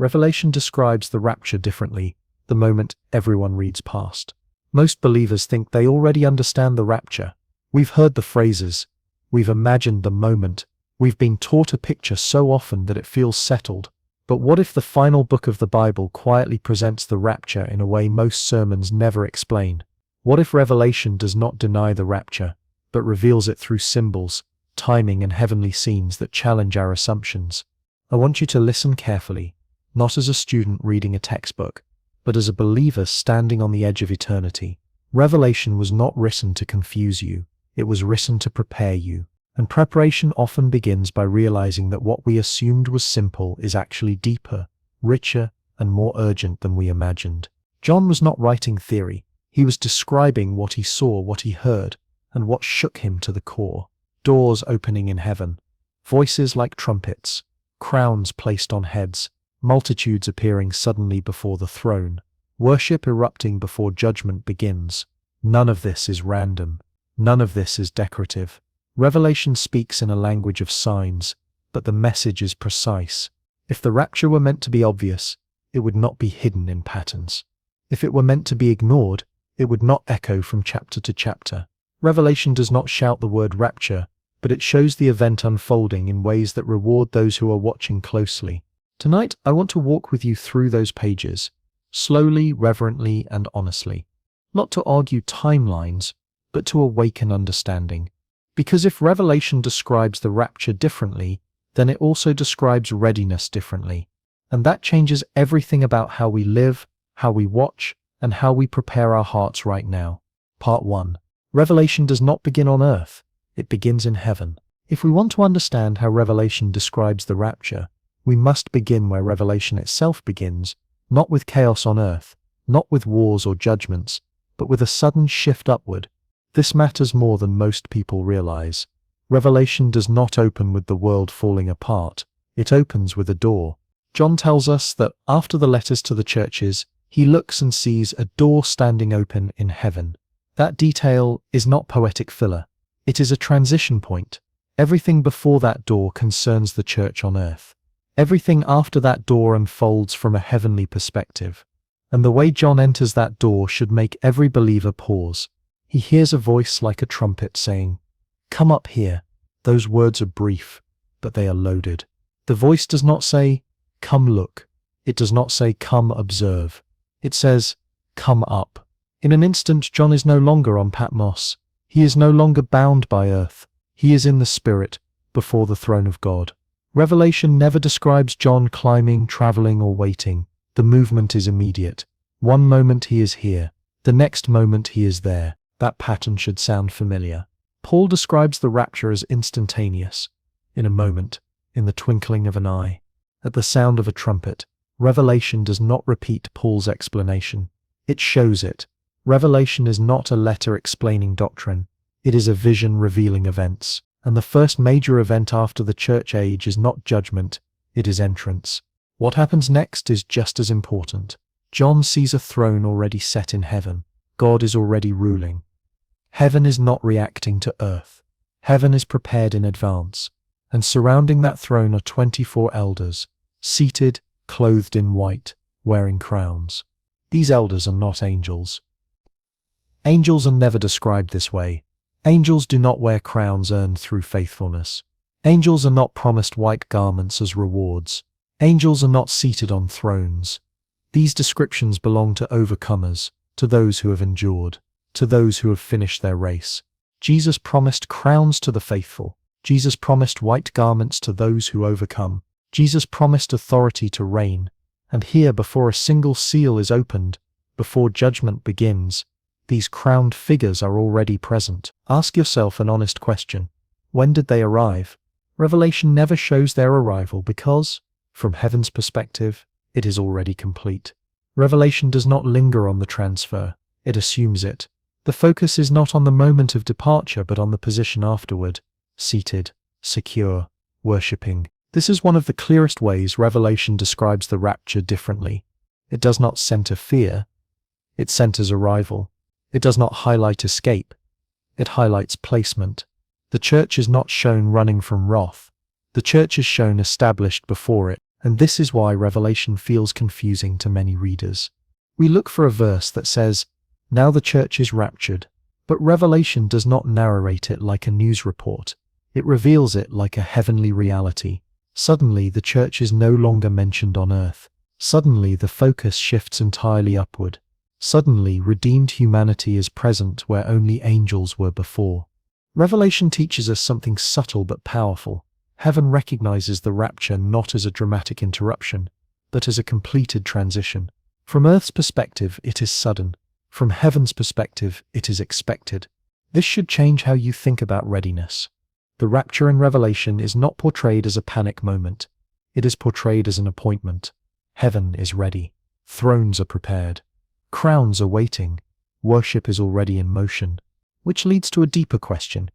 Revelation describes the rapture differently, the moment everyone reads past. Most believers think they already understand the rapture. We've heard the phrases, we've imagined the moment, we've been taught a picture so often that it feels settled. But what if the final book of the Bible quietly presents the rapture in a way most sermons never explain? What if Revelation does not deny the rapture, but reveals it through symbols, timing, and heavenly scenes that challenge our assumptions? I want you to listen carefully, not as a student reading a textbook, but as a believer standing on the edge of eternity. Revelation was not written to confuse you, it was written to prepare you. And preparation often begins by realizing that what we assumed was simple is actually deeper, richer, and more urgent than we imagined. John was not writing theory, he was describing what he saw, what he heard, and what shook him to the core. Doors opening in heaven, voices like trumpets, crowns placed on heads, multitudes appearing suddenly before the throne, worship erupting before judgment begins. None of this is random. None of this is decorative. Revelation speaks in a language of signs, but the message is precise. If the rapture were meant to be obvious, it would not be hidden in patterns. If it were meant to be ignored, it would not echo from chapter to chapter. Revelation does not shout the word rapture, but it shows the event unfolding in ways that reward those who are watching closely. Tonight, I want to walk with you through those pages, slowly, reverently, and honestly. Not to argue timelines, but to awaken understanding. Because if Revelation describes the rapture differently, then it also describes readiness differently. And that changes everything about how we live, how we watch, and how we prepare our hearts right now. Part 1. Revelation does not begin on earth, it begins in heaven. If we want to understand how Revelation describes the rapture, we must begin where Revelation itself begins, not with chaos on earth, not with wars or judgments, but with a sudden shift upward. This matters more than most people realize. Revelation does not open with the world falling apart, it opens with a door. John tells us that after the letters to the churches, he looks and sees a door standing open in heaven. That detail is not poetic filler, it is a transition point. Everything before that door concerns the church on earth. Everything after that door unfolds from a heavenly perspective. And the way John enters that door should make every believer pause. He hears a voice like a trumpet saying, "Come up here." Those words are brief, but they are loaded. The voice does not say, "Come look." It does not say, "Come observe." It says, "Come up." In an instant, John is no longer on Patmos. He is no longer bound by earth. He is in the Spirit, before the throne of God. Revelation never describes John climbing, traveling, or waiting. The movement is immediate. One moment he is here, the next moment he is there. That pattern should sound familiar. Paul describes the rapture as instantaneous, in a moment, in the twinkling of an eye. At the sound of a trumpet, Revelation does not repeat Paul's explanation. It shows it. Revelation is not a letter explaining doctrine. It is a vision revealing events. And the first major event after the church age is not judgment, it is entrance. What happens next is just as important. John sees a throne already set in heaven. God is already ruling. Heaven is not reacting to earth. Heaven is prepared in advance. And surrounding that throne are 24 elders, seated, clothed in white, wearing crowns. These elders are not angels. Angels are never described this way. Angels do not wear crowns earned through faithfulness. Angels are not promised white garments as rewards. Angels are not seated on thrones. These descriptions belong to overcomers, to those who have endured, to those who have finished their race. Jesus promised crowns to the faithful. Jesus promised white garments to those who overcome. Jesus promised authority to reign. And here, before a single seal is opened, before judgment begins, these crowned figures are already present. Ask yourself an honest question. When did they arrive? Revelation never shows their arrival because, from heaven's perspective, it is already complete. Revelation does not linger on the transfer, it assumes it. The focus is not on the moment of departure but on the position afterward, seated, secure, worshipping. This is one of the clearest ways Revelation describes the rapture differently. It does not center fear, it centers arrival. It does not highlight escape, it highlights placement. The church is not shown running from wrath. The church is shown established before it, And this is why Revelation feels confusing to many readers. We look for a verse that says, "Now the church is raptured," but Revelation does not narrate it like a news report. It reveals it like a heavenly reality. Suddenly, the church is no longer mentioned on earth. Suddenly, the focus shifts entirely upward. Suddenly, redeemed humanity is present where only angels were before. Revelation teaches us something subtle but powerful. Heaven recognizes the rapture not as a dramatic interruption, but as a completed transition. From earth's perspective, it is sudden. From heaven's perspective, it is expected. This should change how you think about readiness. The rapture in Revelation is not portrayed as a panic moment. It is portrayed as an appointment. Heaven is ready. Thrones are prepared. Crowns are waiting. Worship is already in motion. Which leads to a deeper question.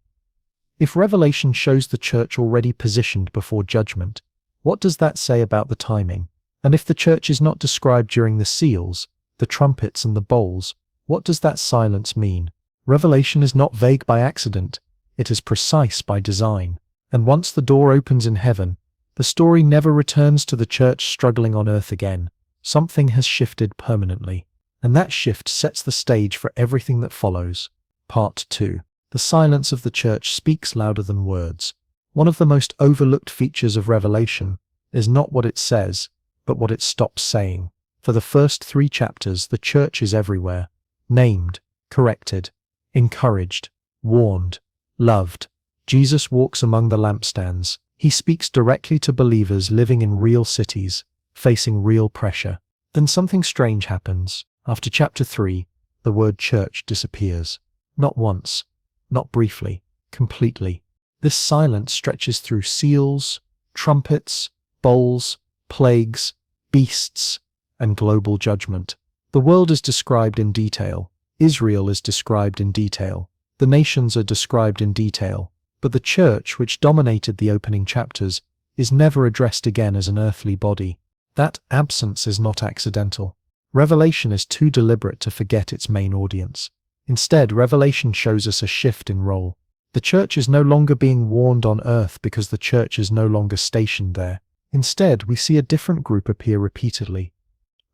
If Revelation shows the church already positioned before judgment, what does that say about the timing? And if the church is not described during the seals, the trumpets and the bowls, what does that silence mean? Revelation is not vague by accident. It is precise by design. And once the door opens in heaven, the story never returns to the church struggling on earth again. Something has shifted permanently. And that shift sets the stage for everything that follows. Part 2. The silence of the church speaks louder than words. One of the most overlooked features of Revelation is not what it says, but what it stops saying. For the first 3 chapters, the church is everywhere. Named, corrected, encouraged, warned, loved. Jesus walks among the lampstands. He speaks directly to believers living in real cities, facing real pressure. Then something strange happens. After chapter 3, the word church disappears. Not once, not briefly, completely. This silence stretches through seals, trumpets, bowls, plagues, beasts, and global judgment. The world is described in detail. Israel is described in detail. The nations are described in detail. But the church, which dominated the opening chapters, is never addressed again as an earthly body. That absence is not accidental. Revelation is too deliberate to forget its main audience. Instead, Revelation shows us a shift in role. The church is no longer being warned on earth because the church is no longer stationed there. Instead, we see a different group appear repeatedly.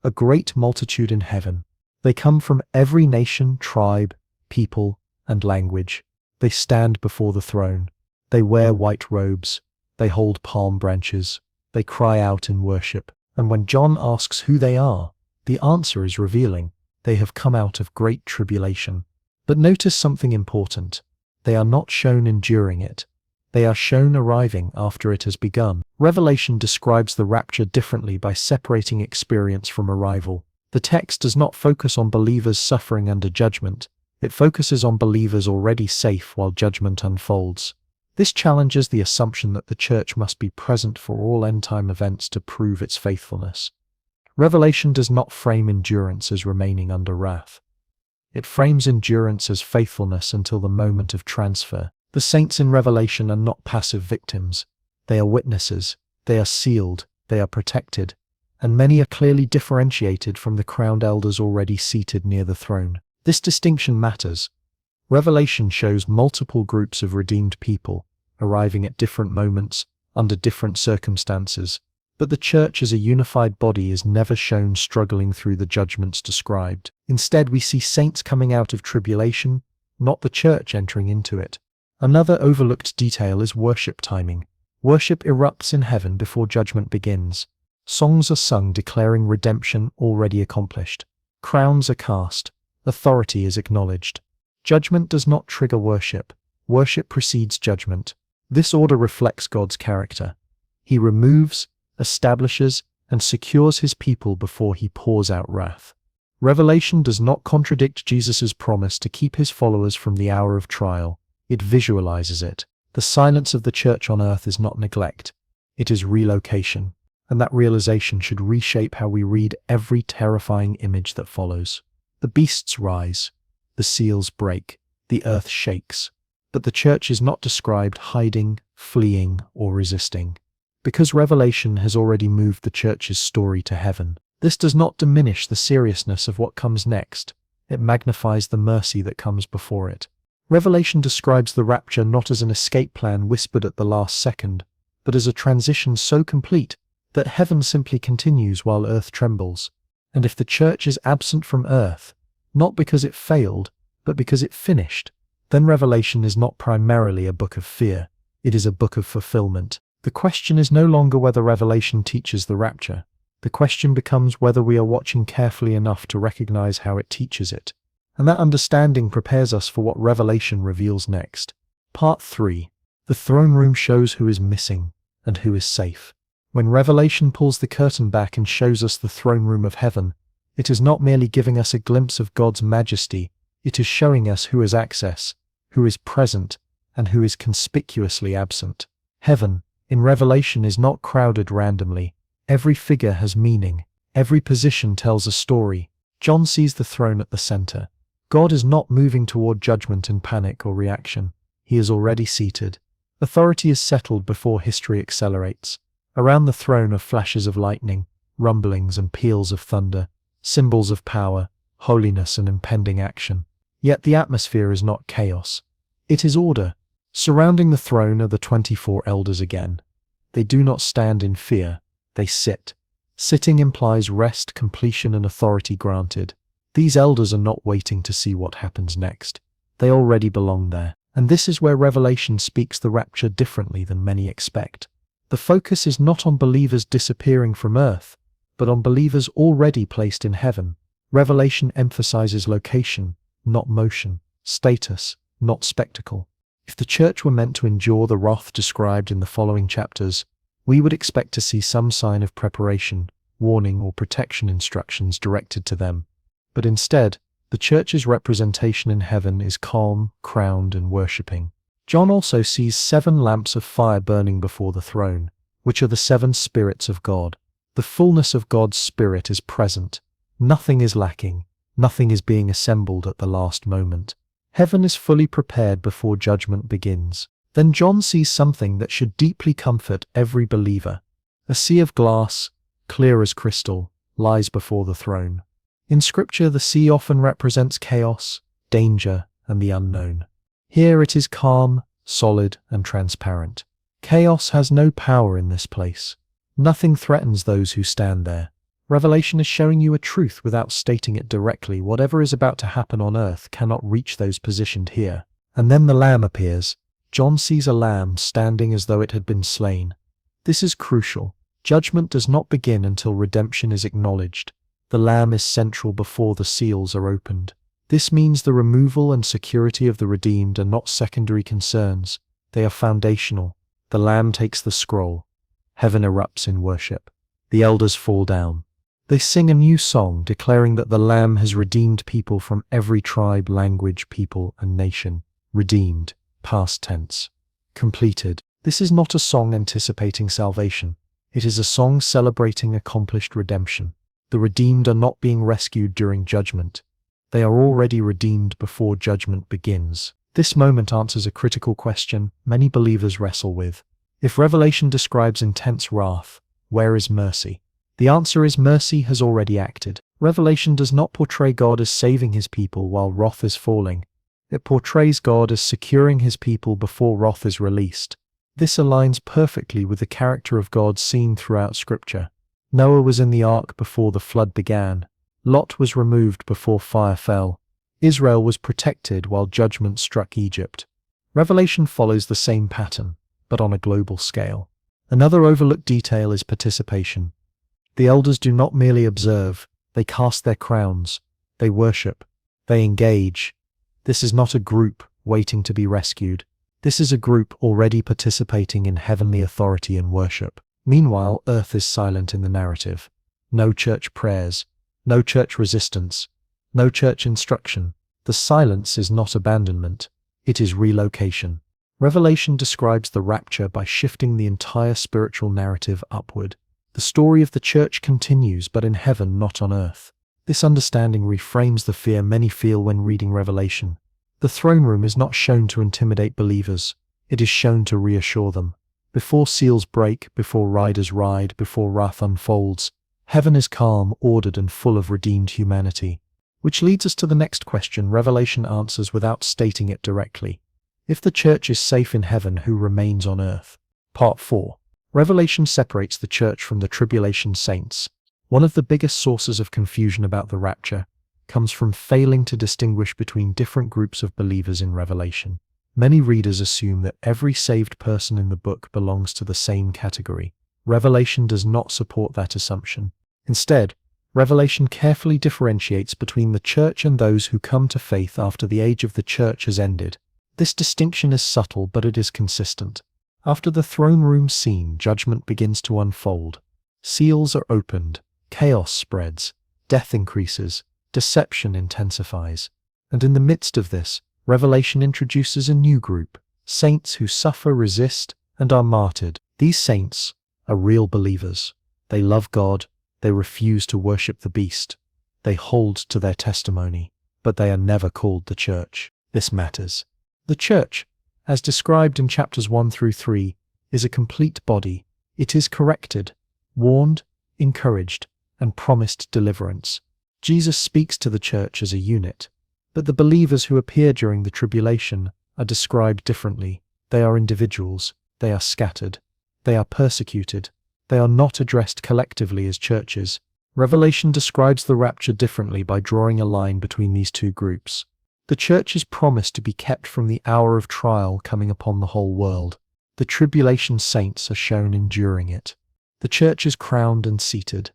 A great multitude in heaven. They come from every nation, tribe, people, and language. They stand before the throne. They wear white robes. They hold palm branches. They cry out in worship. And when John asks who they are, the answer is revealing. They have come out of great tribulation. But notice something important. They are not shown enduring it. They are shown arriving after it has begun. Revelation describes the rapture differently by separating experience from arrival. The text does not focus on believers suffering under judgment. It focuses on believers already safe while judgment unfolds. This challenges the assumption that the church must be present for all end-time events to prove its faithfulness. Revelation does not frame endurance as remaining under wrath. It frames endurance as faithfulness until the moment of transfer. The saints in Revelation are not passive victims. They are witnesses. They are sealed. They are protected. And many are clearly differentiated from the crowned elders already seated near the throne. This distinction matters. Revelation shows multiple groups of redeemed people, arriving at different moments, under different circumstances. But the church as a unified body is never shown struggling through the judgments described. Instead, we see saints coming out of tribulation, not the church entering into it. Another overlooked detail is worship timing. Worship erupts in heaven before judgment begins. Songs are sung declaring redemption already accomplished. Crowns are cast. Authority is acknowledged. Judgment does not trigger worship. Worship precedes judgment. This order reflects God's character. He removes, establishes, and secures his people before he pours out wrath. Revelation does not contradict Jesus' promise to keep his followers from the hour of trial. It visualizes it. The silence of the church on earth is not neglect. It is relocation. And that realization should reshape how we read every terrifying image that follows. The beasts rise. The seals break. The earth shakes. But the church is not described hiding, fleeing, or resisting. Because Revelation has already moved the church's story to heaven, this does not diminish the seriousness of what comes next. It magnifies the mercy that comes before it. Revelation describes the rapture not as an escape plan whispered at the last second, but as a transition so complete that heaven simply continues while earth trembles. And if the church is absent from earth, not because it failed, but because it finished, then Revelation is not primarily a book of fear, it is a book of fulfillment. The question is no longer whether Revelation teaches the rapture. The question becomes whether we are watching carefully enough to recognize how it teaches it. And that understanding prepares us for what Revelation reveals next. Part 3. The throne room shows who is missing and who is safe. When Revelation pulls the curtain back and shows us the throne room of heaven, it is not merely giving us a glimpse of God's majesty, it is showing us who has access, who is present, and who is conspicuously absent. Heaven, in Revelation, is not crowded randomly. Every figure has meaning. Every position tells a story. John sees the throne at the center. God is not moving toward judgment in panic or reaction. He is already seated. Authority is settled before history accelerates. Around the throne are flashes of lightning, rumblings and peals of thunder, symbols of power, holiness and impending action. Yet the atmosphere is not chaos. It is order. Surrounding the throne are the 24 elders again. They do not stand in fear, they sit. Sitting implies rest, completion and authority granted. These elders are not waiting to see what happens next. They already belong there. And this is where Revelation speaks the rapture differently than many expect. The focus is not on believers disappearing from earth, but on believers already placed in heaven. Revelation emphasizes location, not motion, status, not spectacle. If the church were meant to endure the wrath described in the following chapters, we would expect to see some sign of preparation, warning or protection instructions directed to them. But instead, the church's representation in heaven is calm, crowned, and worshipping. John also sees 7 lamps of fire burning before the throne, which are the 7 spirits of God. The fullness of God's Spirit is present. Nothing is lacking. Nothing is being assembled at the last moment. Heaven is fully prepared before judgment begins. Then John sees something that should deeply comfort every believer. A sea of glass, clear as crystal, lies before the throne. In Scripture, the sea often represents chaos, danger, and the unknown. Here it is calm, solid, and transparent. Chaos has no power in this place. Nothing threatens those who stand there. Revelation is showing you a truth without stating it directly. Whatever is about to happen on earth cannot reach those positioned here. And then the Lamb appears. John sees a lamb standing as though it had been slain. This is crucial. Judgment does not begin until redemption is acknowledged. The Lamb is central before the seals are opened. This means the removal and security of the redeemed are not secondary concerns. They are foundational. The Lamb takes the scroll. Heaven erupts in worship. The elders fall down. They sing a new song, declaring that the Lamb has redeemed people from every tribe, language, people, and nation. Redeemed, past tense. Completed. This is not a song anticipating salvation. It is a song celebrating accomplished redemption. The redeemed are not being rescued during judgment. They are already redeemed before judgment begins. This moment answers a critical question many believers wrestle with. If Revelation describes intense wrath, where is mercy? The answer is mercy has already acted. Revelation does not portray God as saving his people while wrath is falling. It portrays God as securing his people before wrath is released. This aligns perfectly with the character of God seen throughout Scripture. Noah was in the ark before the flood began. Lot was removed before fire fell. Israel was protected while judgment struck Egypt. Revelation follows the same pattern, but on a global scale. Another overlooked detail is participation. The elders do not merely observe, they cast their crowns, they worship, they engage. This is not a group waiting to be rescued. This is a group already participating in heavenly authority and worship. Meanwhile, earth is silent in the narrative. No church prayers, no church resistance, no church instruction. The silence is not abandonment, it is relocation. Revelation describes the rapture by shifting the entire spiritual narrative upward. The story of the church continues, but in heaven, not on earth. This understanding reframes the fear many feel when reading Revelation. The throne room is not shown to intimidate believers, it is shown to reassure them. Before seals break, before riders ride, before wrath unfolds, heaven is calm, ordered, and full of redeemed humanity. Which leads us to the next question Revelation answers without stating it directly. If the church is safe in heaven, who remains on earth? Part 4. Revelation separates the church from the tribulation saints. One of the biggest sources of confusion about the rapture comes from failing to distinguish between different groups of believers in Revelation. Many readers assume that every saved person in the book belongs to the same category. Revelation does not support that assumption. Instead, Revelation carefully differentiates between the church and those who come to faith after the age of the church has ended. This distinction is subtle, but it is consistent. After the throne room scene, judgment begins to unfold. Seals are opened, chaos spreads, death increases, deception intensifies. And in the midst of this, Revelation introduces a new group, saints who suffer, resist, and are martyred. These saints are real believers. They love God. They refuse to worship the beast. They hold to their testimony, but they are never called the church. This matters. The church, as described in chapters 1 through 3, is a complete body. It is corrected, warned, encouraged, and promised deliverance. Jesus speaks to the church as a unit, but the believers who appear during the tribulation are described differently. They are individuals. They are scattered. They are persecuted. They are not addressed collectively as churches. Revelation describes the rapture differently by drawing a line between these two groups. The church is promised to be kept from the hour of trial coming upon the whole world. The tribulation saints are shown enduring it. The church is crowned and seated.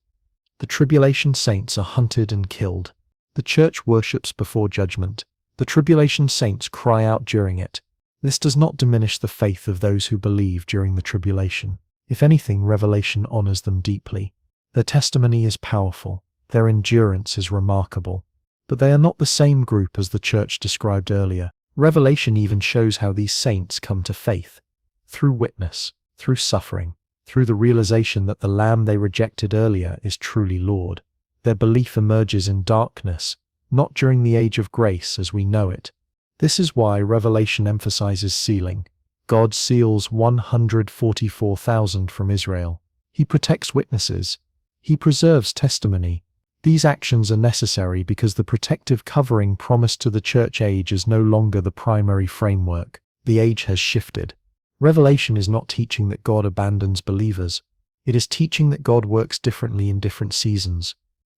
The tribulation saints are hunted and killed. The church worships before judgment. The tribulation saints cry out during it. This does not diminish the faith of those who believe during the tribulation. If anything, Revelation honors them deeply. Their testimony is powerful. Their endurance is remarkable. But they are not the same group as the church described earlier. Revelation even shows how these saints come to faith. Through witness, through suffering, through the realization that the Lamb they rejected earlier is truly Lord. Their belief emerges in darkness, not during the age of grace as we know it. This is why Revelation emphasizes sealing. God seals 144,000 from Israel. He protects witnesses. He preserves testimony. These actions are necessary because the protective covering promised to the church age is no longer the primary framework. The age has shifted. Revelation is not teaching that God abandons believers. It is teaching that God works differently in different seasons.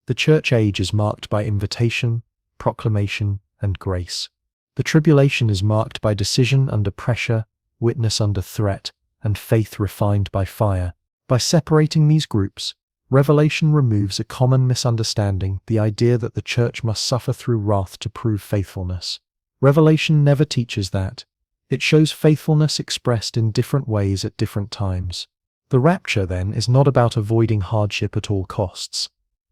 The church age is marked by invitation, proclamation, and grace. The tribulation is marked by decision under pressure, witness under threat, and faith refined by fire. By separating these groups, Revelation removes a common misunderstanding, the idea that the church must suffer through wrath to prove faithfulness. Revelation never teaches that. It shows faithfulness expressed in different ways at different times. The rapture, then, is not about avoiding hardship at all costs.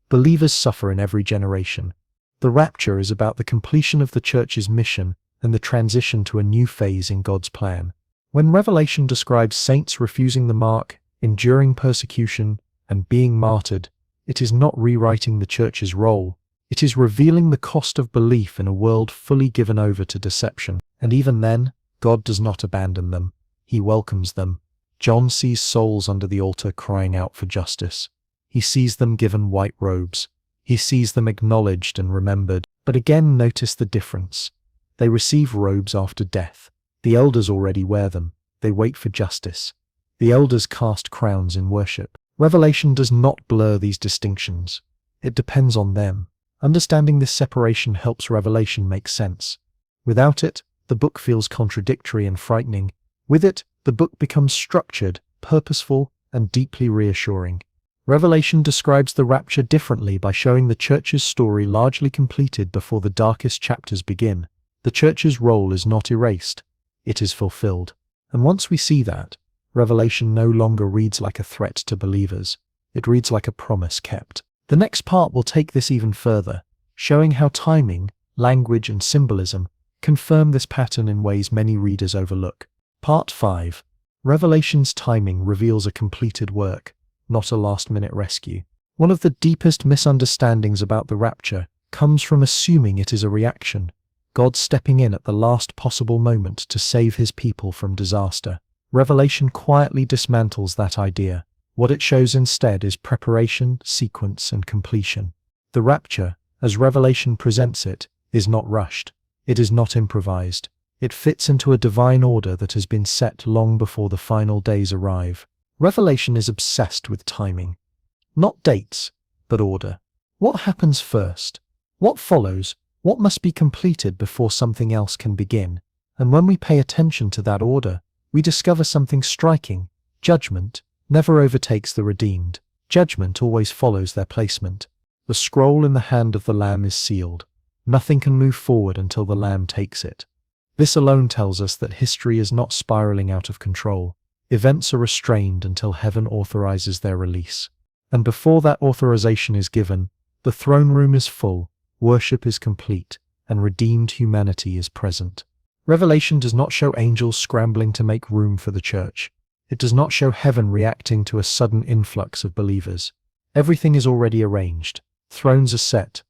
Believers suffer in every generation. The rapture is about the completion of the church's mission and the transition to a new phase in God's plan. When Revelation describes saints refusing the mark, enduring persecution, and being martyred, it is not rewriting the church's role. It is revealing the cost of belief in a world fully given over to deception. And even then, God does not abandon them. He welcomes them. John sees souls under the altar crying out for justice. He sees them given white robes. He sees them acknowledged and remembered. But again, notice the difference. They receive robes after death. The elders already wear them. They wait for justice. The elders cast crowns in worship. Revelation does not blur these distinctions. It depends on them. Understanding this separation helps Revelation make sense. Without it, the book feels contradictory and frightening. With it, the book becomes structured, purposeful, and deeply reassuring. Revelation describes the rapture differently by showing the church's story largely completed before the darkest chapters begin. The church's role is not erased. It is fulfilled. And once we see that, Revelation no longer reads like a threat to believers. It reads like a promise kept. The next part will take this even further, showing how timing, language, and symbolism confirm this pattern in ways many readers overlook. Part 5. Revelation's timing reveals a completed work, not a last-minute rescue. One of the deepest misunderstandings about the rapture comes from assuming it is a reaction, God stepping in at the last possible moment to save his people from disaster. Revelation quietly dismantles that idea. What it shows instead is preparation, sequence, and completion. The rapture, as Revelation presents it, is not rushed. It is not improvised. It fits into a divine order that has been set long before the final days arrive. Revelation is obsessed with timing. Not dates, but order. What happens first? What follows? What must be completed before something else can begin? And when we pay attention to that order, we discover something striking. Judgment never overtakes the redeemed. Judgment always follows their placement. The scroll in the hand of the Lamb is sealed. Nothing can move forward until the Lamb takes it. This alone tells us that history is not spiraling out of control. Events are restrained until heaven authorizes their release. And before that authorization is given, the throne room is full, worship is complete, and redeemed humanity is present. Revelation does not show angels scrambling to make room for the church. It does not show heaven reacting to a sudden influx of believers. Everything is already arranged. Thrones are set.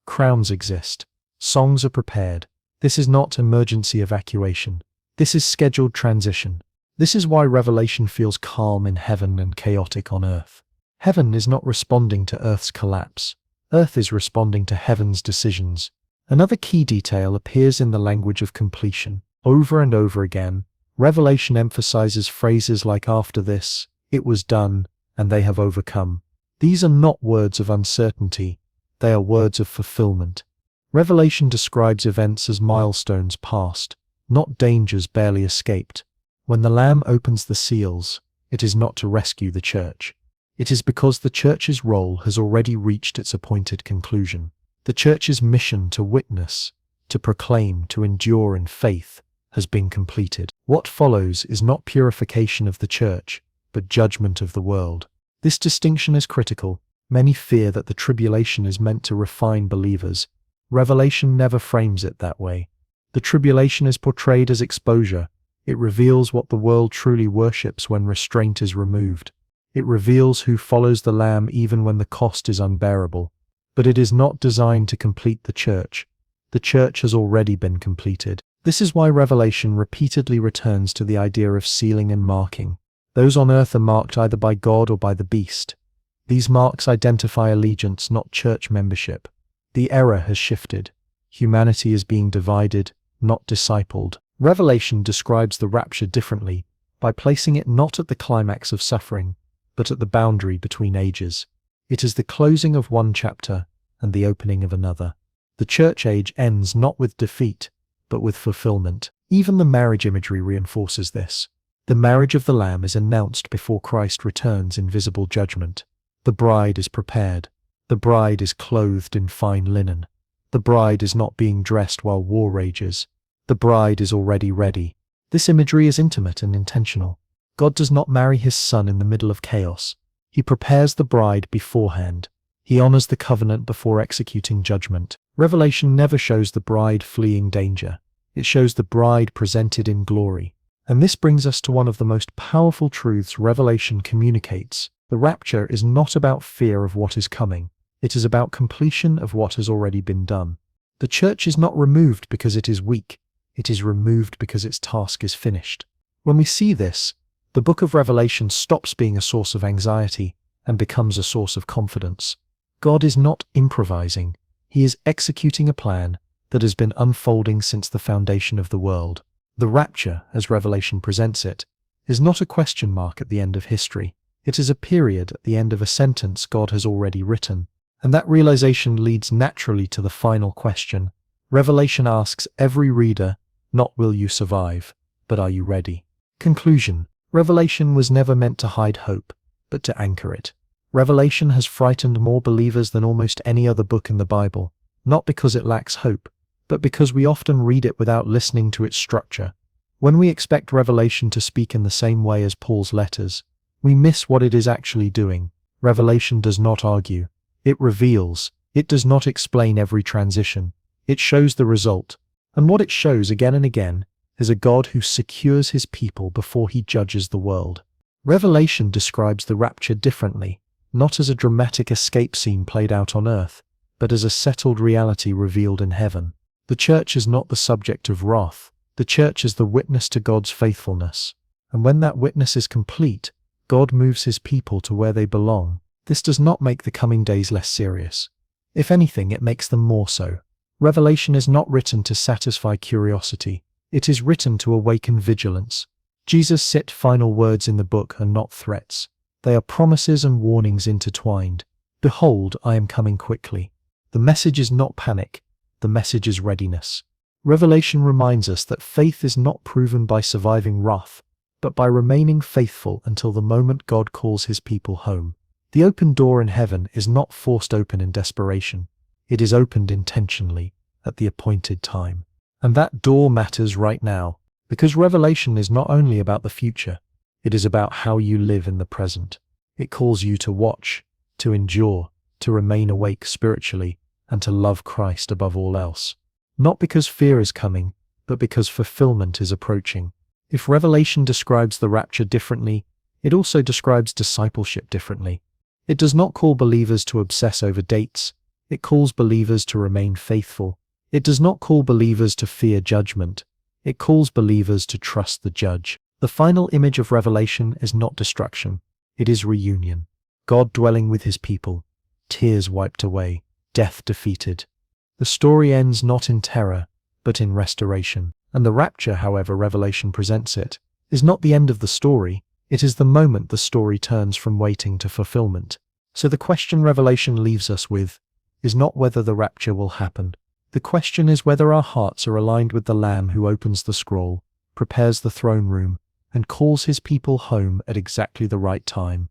Crowns exist. Songs are prepared. This is not emergency evacuation. This is scheduled transition. This is why Revelation feels calm in heaven and chaotic on earth. Heaven is not responding to earth's collapse. Earth is responding to heaven's decisions. Another key detail appears in the language of completion. Over and over again, Revelation emphasizes phrases like "after this, it was done, and they have overcome." These are not words of uncertainty, they are words of fulfillment. Revelation describes events as milestones passed, not dangers barely escaped. When the Lamb opens the seals, it is not to rescue the church. It is because the church's role has already reached its appointed conclusion. The church's mission to witness, to proclaim, to endure in faith has been completed. What follows is not purification of the church, but judgment of the world. This distinction is critical. Many fear that the tribulation is meant to refine believers. Revelation never frames it that way. The tribulation is portrayed as exposure. It reveals what the world truly worships when restraint is removed. It reveals who follows the Lamb even when the cost is unbearable. But it is not designed to complete the church. The church has already been completed. This is why Revelation repeatedly returns to the idea of sealing and marking. Those on earth are marked either by God or by the beast. These marks identify allegiance, not church membership. The era has shifted. Humanity is being divided, not discipled. Revelation describes the rapture differently, by placing it not at the climax of suffering, but at the boundary between ages. It is the closing of one chapter and the opening of another. The church age ends not with defeat, but with fulfillment. Even the marriage imagery reinforces this. The marriage of the Lamb is announced before Christ returns in visible judgment. The bride is prepared. The bride is clothed in fine linen. The bride is not being dressed while war rages. The bride is already ready. This imagery is intimate and intentional. God does not marry his son in the middle of chaos. He prepares the bride beforehand. He honors the covenant before executing judgment. Revelation never shows the bride fleeing danger. It shows the bride presented in glory. And this brings us to one of the most powerful truths Revelation communicates. The rapture is not about fear of what is coming. It is about completion of what has already been done. The church is not removed because it is weak. It is removed because its task is finished. When we see this, the book of Revelation stops being a source of anxiety and becomes a source of confidence. God is not improvising. He is executing a plan that has been unfolding since the foundation of the world. The rapture, as Revelation presents it, is not a question mark at the end of history. It is a period at the end of a sentence God has already written. And that realization leads naturally to the final question. Revelation asks every reader, not will you survive, but are you ready? Conclusion. Revelation was never meant to hide hope, but to anchor it. Revelation has frightened more believers than almost any other book in the Bible, not because it lacks hope, but because we often read it without listening to its structure. When we expect Revelation to speak in the same way as Paul's letters, we miss what it is actually doing. Revelation does not argue. It reveals. It does not explain every transition. It shows the result. And what it shows again and again is a God who secures his people before he judges the world. Revelation describes the rapture differently, not as a dramatic escape scene played out on earth, but as a settled reality revealed in heaven. The church is not the subject of wrath. The church is the witness to God's faithfulness. And when that witness is complete, God moves his people to where they belong. This does not make the coming days less serious. If anything, it makes them more so. Revelation is not written to satisfy curiosity. It is written to awaken vigilance. Jesus' set final words in the book are not threats. They are promises and warnings intertwined. Behold, I am coming quickly. The message is not panic. The message is readiness. Revelation reminds us that faith is not proven by surviving wrath, but by remaining faithful until the moment God calls his people home. The open door in heaven is not forced open in desperation. It is opened intentionally at the appointed time. And that door matters right now, because Revelation is not only about the future, it is about how you live in the present. It calls you to watch, to endure, to remain awake spiritually, and to love Christ above all else. Not because fear is coming, but because fulfillment is approaching. If Revelation describes the rapture differently, it also describes discipleship differently. It does not call believers to obsess over dates. It calls believers to remain faithful. It does not call believers to fear judgment. It calls believers to trust the judge. The final image of Revelation is not destruction. It is reunion. God dwelling with his people. Tears wiped away. Death defeated. The story ends not in terror, but in restoration. And the rapture, however Revelation presents it, is not the end of the story. It is the moment the story turns from waiting to fulfillment. So the question Revelation leaves us with is not whether the rapture will happen. The question is whether our hearts are aligned with the Lamb who opens the scroll, prepares the throne room, and calls his people home at exactly the right time.